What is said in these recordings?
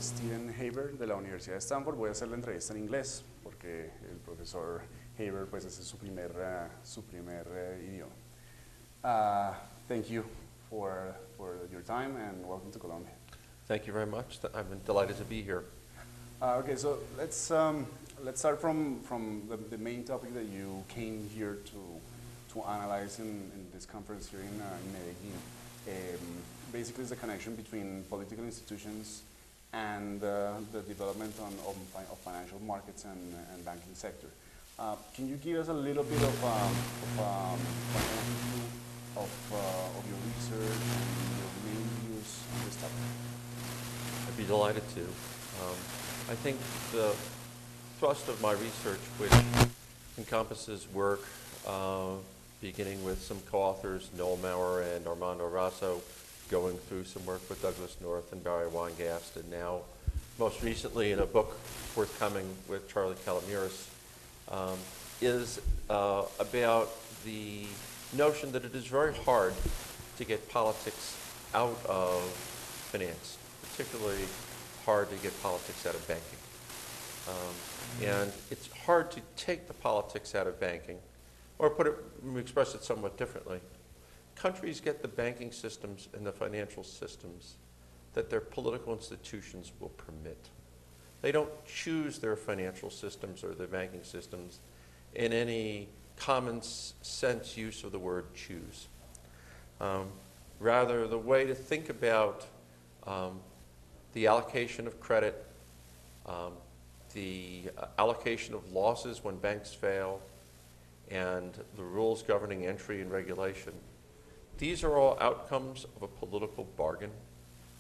Steven Haber de la Universidad de Stanford. Voy a hacer la entrevista en inglés porque el profesor Haber, pues ese es su primer idioma. Thank you for your time and welcome to Colombia. Thank you very much. I've been delighted to be here. Okay, so let's start from the main topic that you came here to analyze in this conference here in Medellin. Basically, it's the connection between political institutions and the development of financial markets and banking sector. Can you give us a little bit of an overview of your research and your main views on this topic? I'd be delighted to. I think the thrust of my research, which encompasses work beginning with some co-authors, Noel Maurer and Armando Raso, going through some work with Douglas North and Barry Weingast, and now most recently in a book forthcoming with Charlie Calamiris, is about the notion that it is very hard to get politics out of finance, particularly hard to get politics out of banking. And it's hard to take the politics out of banking, or express it somewhat differently. Countries get the banking systems and the financial systems that their political institutions will permit. They don't choose their financial systems or their banking systems in any common sense use of the word choose. Rather, the way to think about the allocation of credit, the allocation of losses when banks fail, and the rules governing entry and regulation, these are all outcomes of a political bargain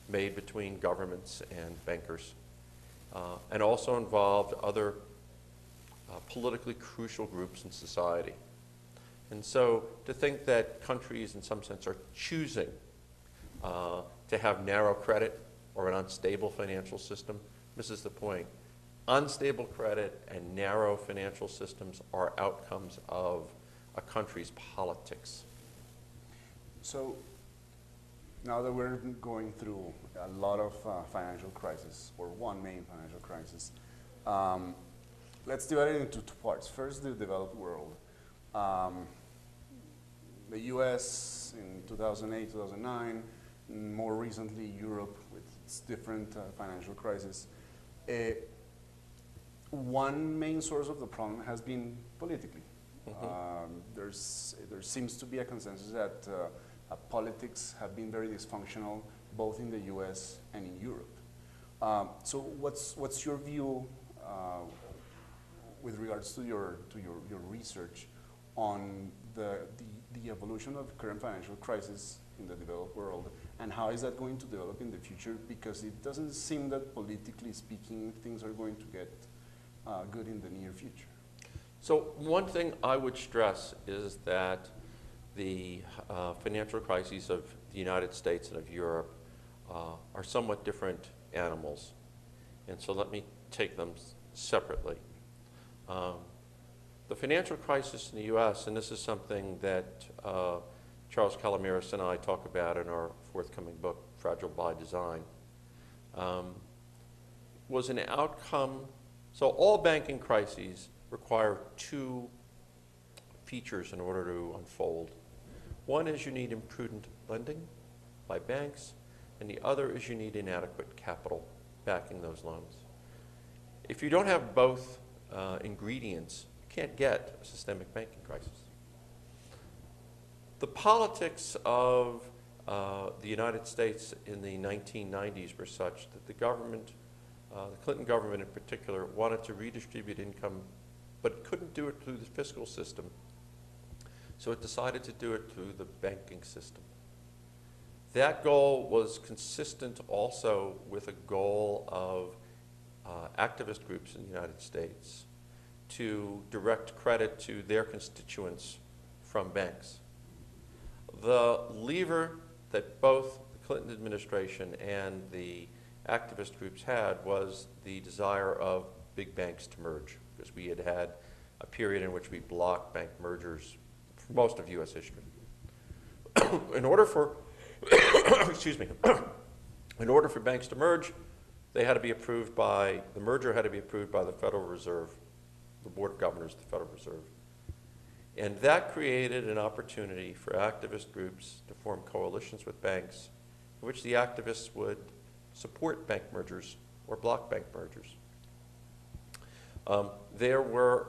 made between governments and bankers, and also involved other politically crucial groups in society. And so to think that countries in some sense are choosing to have narrow credit or an unstable financial system misses the point. Unstable credit and narrow financial systems are outcomes of a country's politics. So now that we're going through a lot of financial crisis, or one main financial crisis, let's divide it into two parts. First, the developed world. The US in 2008, 2009, more recently Europe with its different financial crises. One main source of the problem has been politically. There seems to be a consensus that politics have been very dysfunctional both in the US and in Europe. So what's your view with regards to your research on the evolution of the current financial crisis in the developed world, and how is that going to develop in the future? Because it doesn't seem that politically speaking things are going to get good in the near future. So one thing I would stress is that the financial crises of the United States and of Europe are somewhat different animals. And so let me take them separately. The financial crisis in the US, and this is something that Charles Calamiris and I talk about in our forthcoming book, Fragile by Design, was an outcome. So all banking crises require two features in order to unfold. One is you need imprudent lending by banks, and the other is you need inadequate capital backing those loans. If you don't have both ingredients, you can't get a systemic banking crisis. The politics of the United States in the 1990s were such that the government, the Clinton government in particular, wanted to redistribute income, but it couldn't do it through the fiscal system. So it decided to do it through the banking system. That goal was consistent also with a goal of activist groups in the United States to direct credit to their constituents from banks. The lever that both the Clinton administration and the activist groups had was the desire of big banks to merge, because we had had a period in which we blocked bank mergers for most of U.S. history. In order for, excuse me, in order for banks to merge, they had to be approved by, the merger had to be approved by the Federal Reserve, the Board of Governors of the Federal Reserve. And that created an opportunity for activist groups to form coalitions with banks in which the activists would support bank mergers or block bank mergers. There were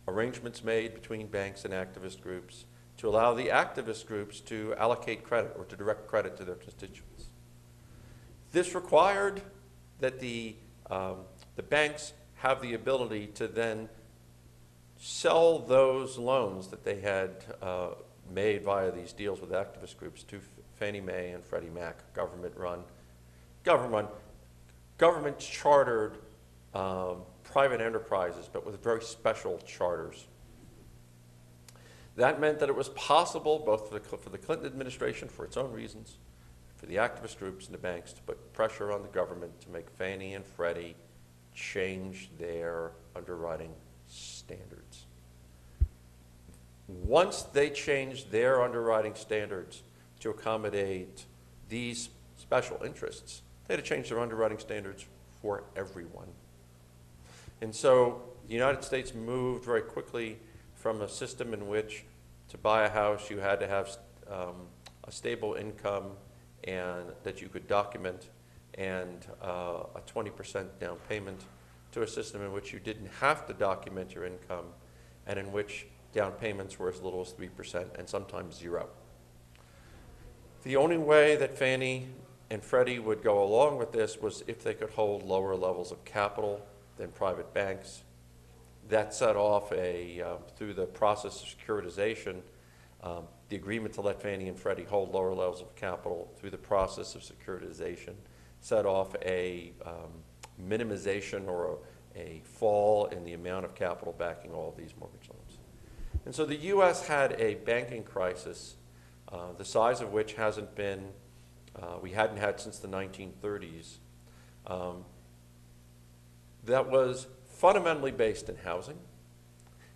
arrangements made between banks and activist groups to allow the activist groups to allocate credit or to direct credit to their constituents. This required that the banks have the ability to then sell those loans that they had made via these deals with activist groups to Fannie Mae and Freddie Mac, government-chartered private enterprises, but with very special charters. That meant that it was possible, both for the Clinton administration, for its own reasons, for the activist groups and the banks, to put pressure on the government to make Fannie and Freddie change their underwriting standards. Once they changed their underwriting standards to accommodate these special interests, they had to change their underwriting standards for everyone. And so the United States moved very quickly from a system in which to buy a house you had to have a stable income and that you could document and a 20% down payment to a system in which you didn't have to document your income and in which down payments were as little as 3% and sometimes 0. The only way that Fannie and Freddie would go along with this was if they could hold lower levels of capital than private banks. That set off through the process of securitization, the agreement to let Fannie and Freddie hold lower levels of capital through the process of securitization set off a minimization or a fall in the amount of capital backing all of these mortgage loans. And so the U.S. had a banking crisis, the size of which we hadn't had since the 1930s, that was fundamentally based in housing,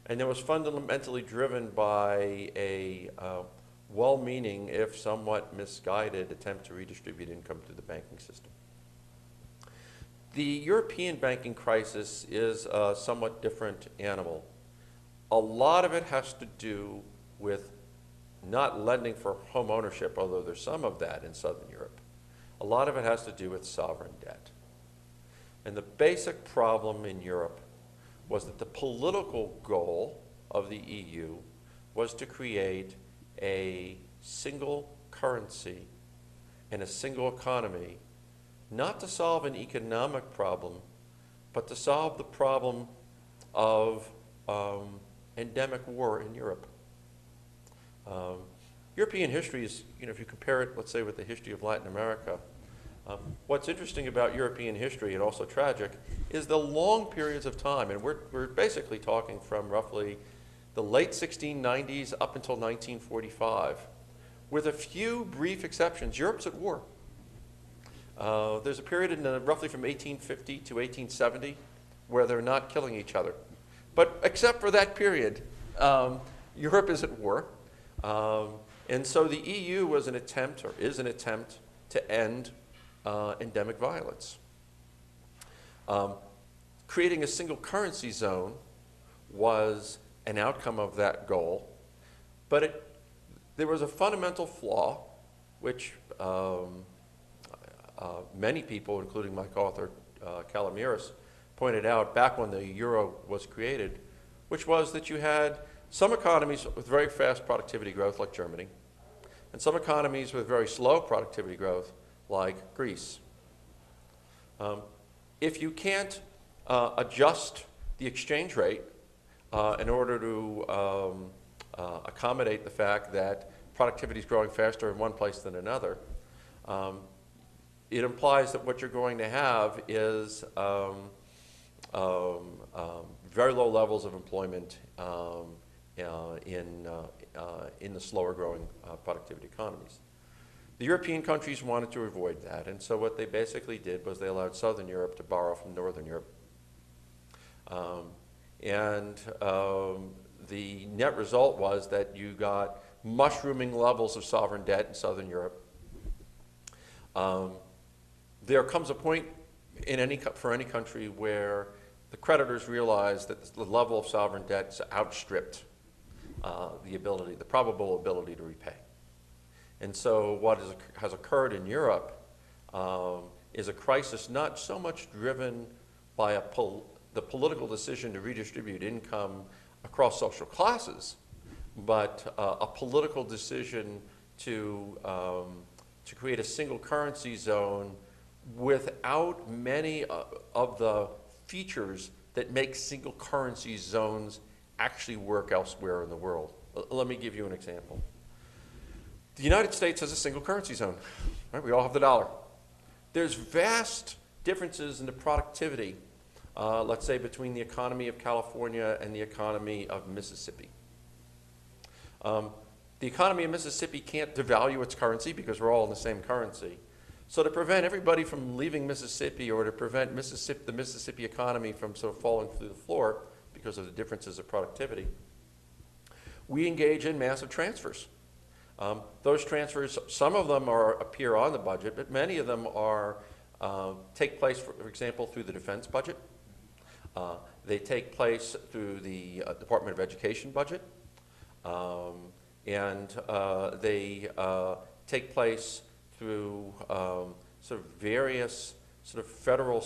and it was fundamentally driven by a well-meaning, if somewhat misguided, attempt to redistribute income through the banking system. The European banking crisis is a somewhat different animal. A lot of it has to do with not lending for home ownership, although there's some of that in Southern Europe. A lot of it has to do with sovereign debt. And the basic problem in Europe was that the political goal of the EU was to create a single currency and a single economy, not to solve an economic problem, but to solve the problem of endemic war in Europe. European history is, if you compare it, let's say, with the history of Latin America, what's interesting about European history, and also tragic, is the long periods of time, and we're basically talking from roughly the late 1690s up until 1945. With a few brief exceptions, Europe's at war. There's a period in roughly from 1850 to 1870 where they're not killing each other. But except for that period, Europe is at war. And so the EU was an attempt, or is an attempt, to end endemic violence. Creating a single currency zone was an outcome of that goal, but there was a fundamental flaw, which many people, including my co-author Calamiris, pointed out back when the euro was created, which was that you had some economies with very fast productivity growth, like Germany, and some economies with very slow productivity growth, like Greece. If you can't adjust the exchange rate in order to accommodate the fact that productivity is growing faster in one place than another, it implies that what you're going to have is very low levels of employment in the slower growing productivity economies. The European countries wanted to avoid that, and so what they basically did was they allowed Southern Europe to borrow from Northern Europe. The net result was that you got mushrooming levels of sovereign debt in Southern Europe. there comes a point in for any country where the creditors realize that the level of sovereign debt has outstripped the probable ability to repay. And so what has occurred in Europe is a crisis not so much driven by the political decision to redistribute income across social classes, but a political decision to create a single currency zone without many of the features that make single currency zones actually work elsewhere in the world. Let me give you an example. The United States has a single currency zone, right? We all have the dollar. There's vast differences in the productivity, let's say, between the economy of California and the economy of Mississippi. The economy of Mississippi can't devalue its currency because we're all in the same currency. So to prevent everybody from leaving Mississippi, or to prevent the Mississippi economy from sort of falling through the floor because of the differences of productivity, we engage in massive transfers. Those transfers, some of them appear on the budget, but many of them take place, for example, through the defense budget. They take place through the Department of Education budget. And they take place through sort of various sort of federal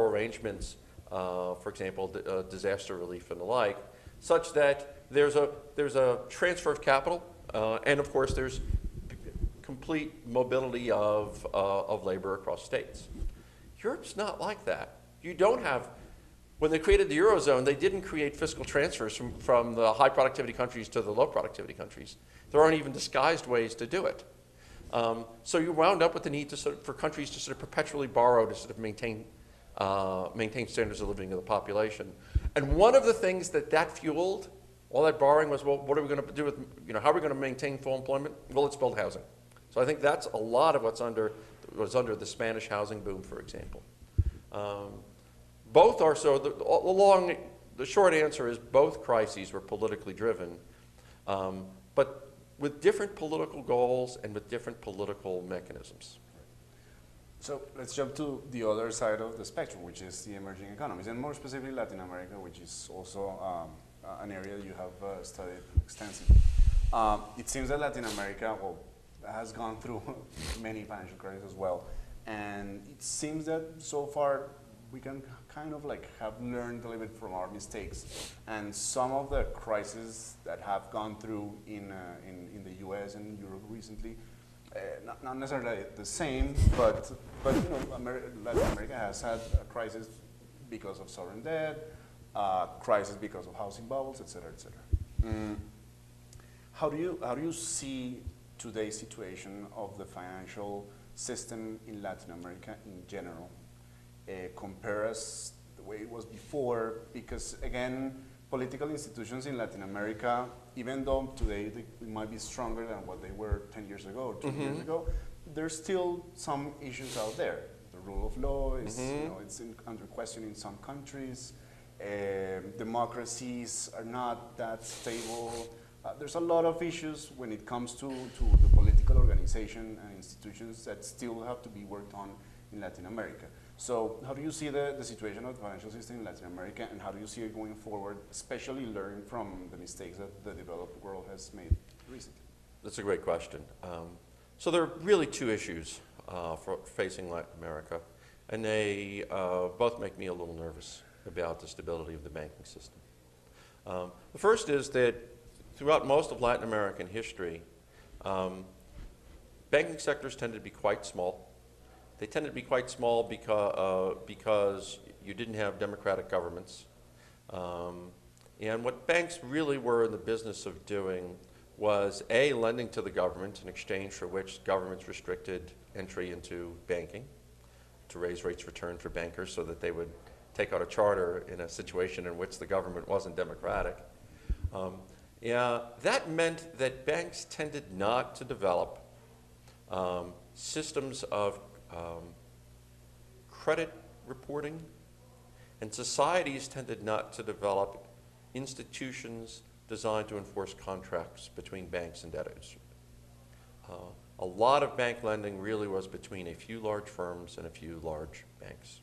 arrangements, for example, disaster relief and the like, such that there's a transfer of capital, and of course there's complete mobility of labor across states. Europe's not like that. You don't have. When they created the Eurozone, they didn't create fiscal transfers from the high productivity countries to the low productivity countries. There aren't even disguised ways to do it. So you wound up with the need for countries to sort of perpetually borrow to sort of maintain standards of living of the population. And one of the things that fueled all that borrowing was, well, what are we going to do with, how are we going to maintain full employment? Well, let's build housing. So I think that's a lot of was under the Spanish housing boom, for example. Both are the short answer is both crises were politically driven, but with different political goals and with different political mechanisms. So let's jump to the other side of the spectrum, which is the emerging economies, and more specifically Latin America, which is also an area you have studied extensively. It seems that Latin America has gone through many financial crises as well, and it seems that so far we can kind of have learned a little bit from our mistakes, and some of the crises that have gone through in the U.S. and Europe recently, not necessarily the same, but Latin America has had a crisis because of sovereign debt, crisis because of housing bubbles, et cetera, et cetera. How do you see today's situation of the financial system in Latin America in general? Compare us the way it was before, because again, political institutions in Latin America, even though today they might be stronger than what they were 10 years ago or 2 years ago, there's still some issues out there. The rule of law is, it's under question in some countries. Democracies are not that stable. There's a lot of issues when it comes to the political organization and institutions that still have to be worked on in Latin America. So how do you see the situation of the financial system in Latin America, and how do you see it going forward, especially learning from the mistakes that the developed world has made recently? That's a great question. So there are really two issues facing Latin America, and they both make me a little nervous about the stability of the banking system. The first is that throughout most of Latin American history, banking sectors tended to be quite small. They tended to be quite small because you didn't have democratic governments. And what banks really were in the business of doing was A, lending to the government in exchange for which governments restricted entry into banking to raise rates of return for bankers so that they would take out a charter in a situation in which the government wasn't democratic. That meant that banks tended not to develop systems of credit reporting, and societies tended not to develop institutions designed to enforce contracts between banks and debtors. a lot of bank lending really was between a few large firms and a few large banks.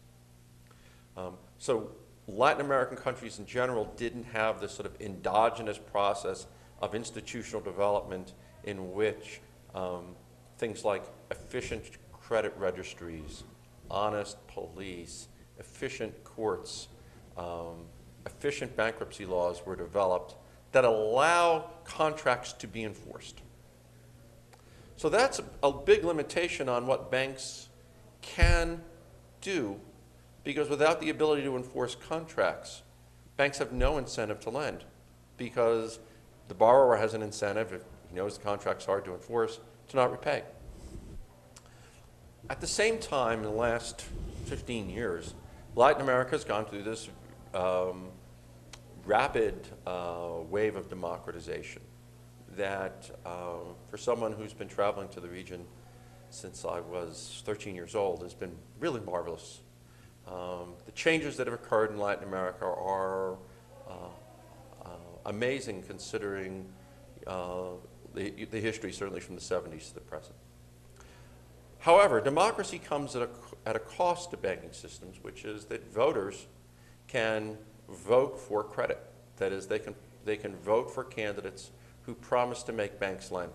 So Latin American countries in general didn't have this sort of endogenous process of institutional development in which things like efficient credit registries, honest police, efficient courts, efficient bankruptcy laws were developed that allow contracts to be enforced. So that's a big limitation on what banks can do, because without the ability to enforce contracts, banks have no incentive to lend, because the borrower has an incentive, if he knows the contract's hard to enforce, to not repay. At the same time, in the last 15 years, Latin America has gone through this rapid wave of democratization that, for someone who's been traveling to the region since I was 13 years old, has been really marvelous. The changes that have occurred in Latin America are amazing, considering the history, certainly from the 70s to the present. However, democracy comes at a cost to banking systems, which is that voters can vote for credit. That is, they can vote for candidates who promise to make banks lend,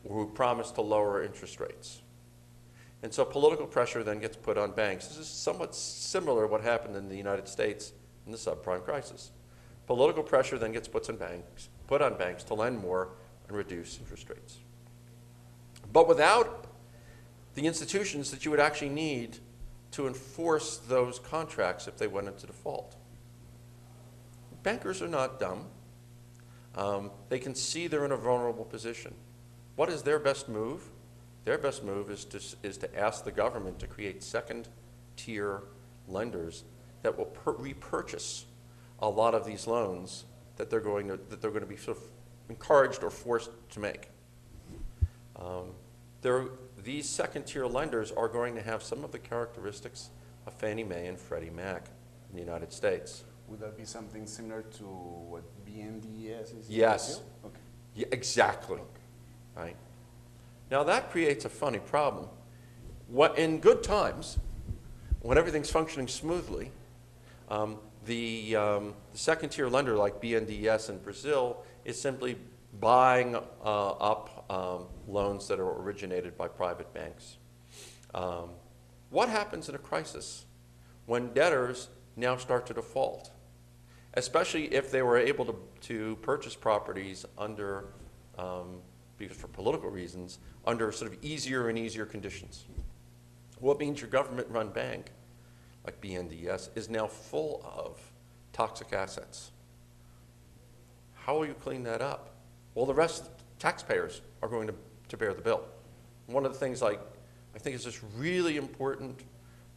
or who promise to lower interest rates. And so political pressure then gets put on banks. This is somewhat similar to what happened in the United States in the subprime crisis. Political pressure then gets put on banks to lend more and reduce interest rates. But without the institutions that you would actually need to enforce those contracts if they went into default. Bankers are not dumb. They can see they're in a vulnerable position. What is their best move? Their best move is to ask the government to create second-tier lenders that will repurchase a lot of these loans that they're going to be sort of encouraged or forced to make. These second-tier lenders are going to have some of the characteristics of Fannie Mae and Freddie Mac in the United States. Would that be something similar to what BNDES is? Yes. Okay. Yeah, exactly. Okay. Right. Now that creates a funny problem. In good times, when everything's functioning smoothly, the second-tier lender like BNDES in Brazil is simply buying up loans that are originated by private banks. What happens in a crisis when debtors now start to default, especially if they were able to purchase properties under, because for political reasons, under sort of easier and easier conditions? Well, it means your government-run bank, like BNDES, is now full of toxic assets. How will you clean that up? Well, the rest, taxpayers, are going to bear the bill. One of the things I think is just really important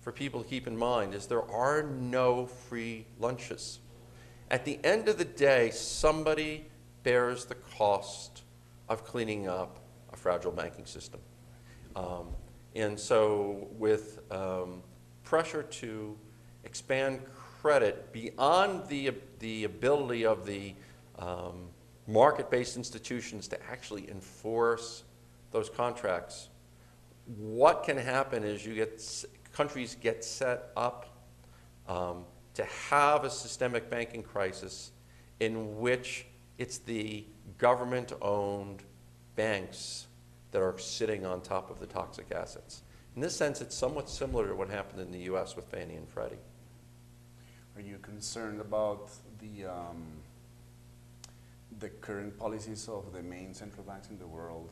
for people to keep in mind is there are no free lunches. At the end of the day, somebody bears the cost of cleaning up a fragile banking system. And so with pressure to expand credit beyond the ability of the market-based institutions to actually enforce those contracts, what can happen is countries get set up to have a systemic banking crisis in which it's the government-owned banks that are sitting on top of the toxic assets. In this sense, it's somewhat similar to what happened in the U.S. with Fannie and Freddie. Are you concerned about the current policies of the main central banks in the world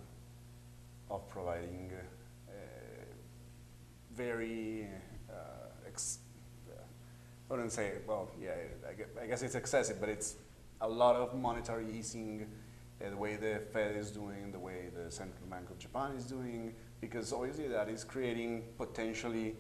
of providing very, I wouldn't say, well, yeah, I guess it's excessive, but it's a lot of monetary easing, the way the Fed is doing, the way the Central Bank of Japan is doing, because obviously that is creating potentially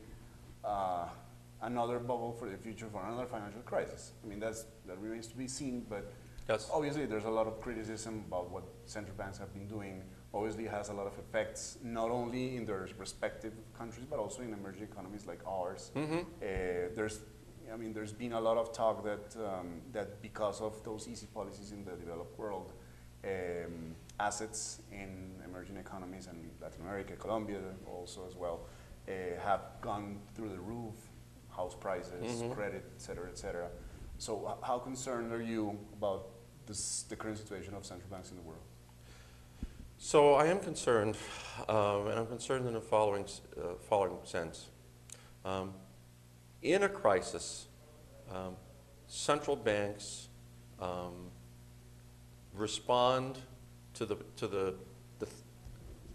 another bubble for the future for another financial crisis. I mean, that remains to be seen, but yes. Obviously there's a lot of criticism about what central banks have been doing. Obviously it has a lot of effects, not only in their respective countries, but also in emerging economies like ours. Mm-hmm. There's been a lot of talk that because of those easy policies in the developed world, assets in emerging economies and Latin America, Colombia also as well, have gone through the roof, house prices, credit, et cetera, et cetera. So how concerned are you about the current situation of central banks in the world? So I am concerned, and I'm concerned in the following sense. In a crisis, central banks respond to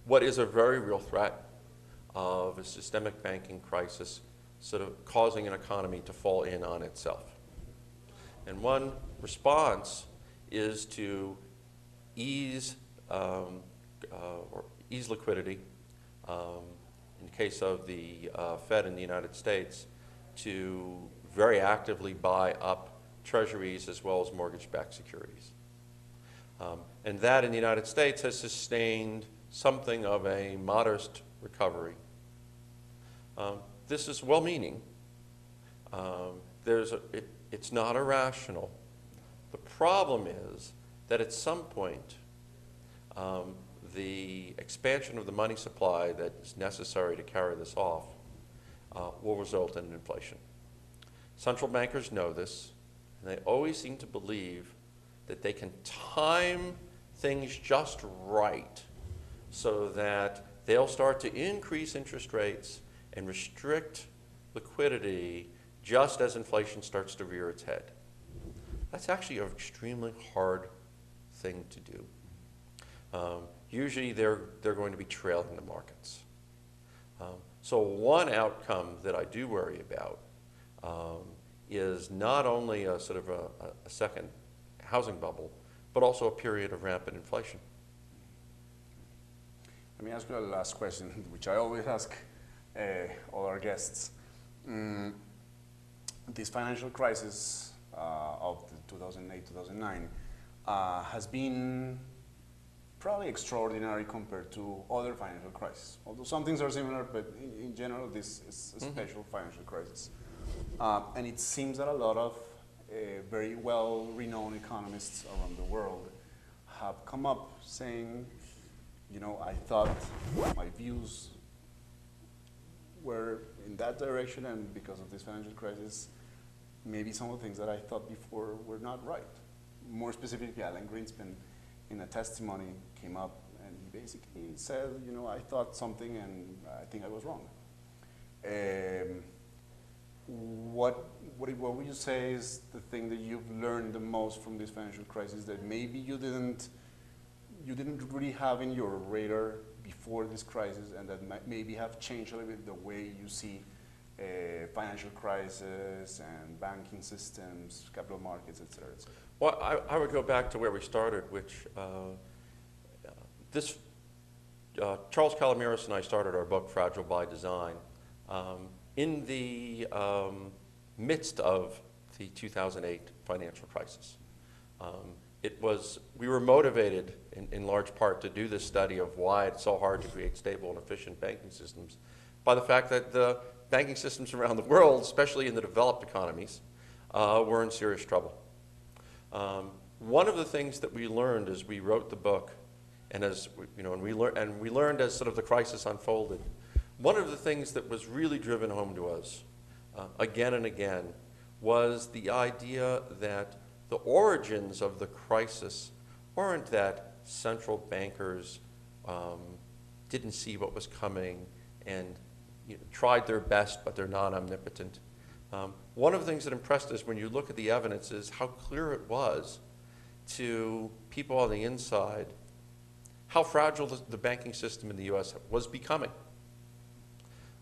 what is a very real threat of a systemic banking crisis, sort of causing an economy to fall in on itself. And one response is to ease liquidity. In case of the Fed in the United States, to very actively buy up treasuries as well as mortgage-backed securities. And that in the United States has sustained something of a modest recovery. This is well-meaning. It's not irrational. The problem is that at some point, the expansion of the money supply that is necessary to carry this off will result in inflation. Central bankers know this, and they always seem to believe that they can time things just right so that they'll start to increase interest rates and restrict liquidity just as inflation starts to rear its head. That's actually an extremely hard thing to do. Usually they're going to be trailing the markets. So one outcome that I do worry about is not only a sort of a second housing bubble, but also a period of rampant inflation. Let me ask you a last question, which I always ask all our guests. This financial crisis of 2008-2009 has been probably extraordinary compared to other financial crises. Although some things are similar, but in general, this is a special financial crisis. And it seems that a lot of very well-renowned economists around the world have come up saying, you know, I thought my views were in that direction, and because of this financial crisis, maybe some of the things that I thought before were not right. More specifically, Alan Greenspan, in a testimony, came up and he basically said, you know, I thought something and I think I was wrong. What would you say is the thing that you've learned the most from this financial crisis that maybe you didn't really have in your radar before this crisis, and that maybe have changed a little bit the way you see financial crisis and banking systems, capital markets, et cetera, et cetera? Well, I would go back to where we started, which Charles Calamiris and I started our book, Fragile by Design, in the midst of the 2008 financial crisis. We were motivated in large part to do this study of why it's so hard to create stable and efficient banking systems by the fact that the banking systems around the world, especially in the developed economies, were in serious trouble. One of the things that we learned as we wrote the book, and as we learned as sort of the crisis unfolded, one of the things that was really driven home to us again and again was the idea that the origins of the crisis weren't that central bankers didn't see what was coming and tried their best, but they're not omnipotent. One of the things that impressed us when you look at the evidence is how clear it was to people on the inside how fragile the banking system in the U.S. was becoming.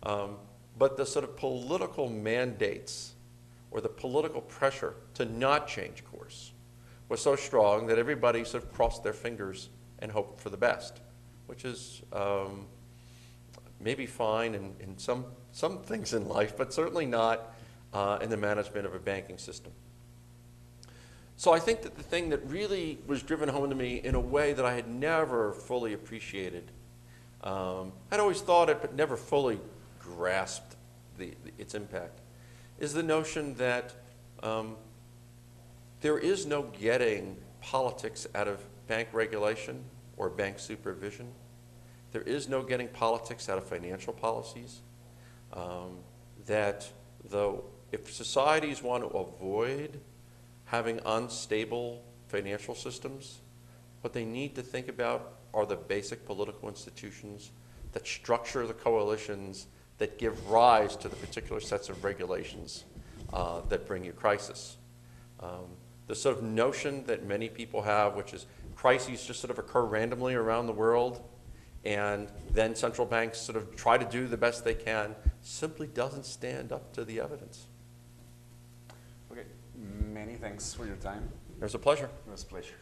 But the sort of political mandates or the political pressure to not change course was so strong that everybody sort of crossed their fingers and hoped for the best, which is maybe fine in some things in life, but certainly not in the management of a banking system. So I think that the thing that really was driven home to me in a way that I had never fully appreciated, I'd always thought it, but never fully grasped its impact, is the notion that there is no getting politics out of bank regulation or bank supervision. There is no getting politics out of financial policies. If societies want to avoid having unstable financial systems, what they need to think about are the basic political institutions that structure the coalitions that give rise to the particular sets of regulations that bring you crisis. The sort of notion that many people have, which is crises just sort of occur randomly around the world, and then central banks sort of try to do the best they can, simply doesn't stand up to the evidence. Okay, many thanks for your time. It was a pleasure. It was a pleasure.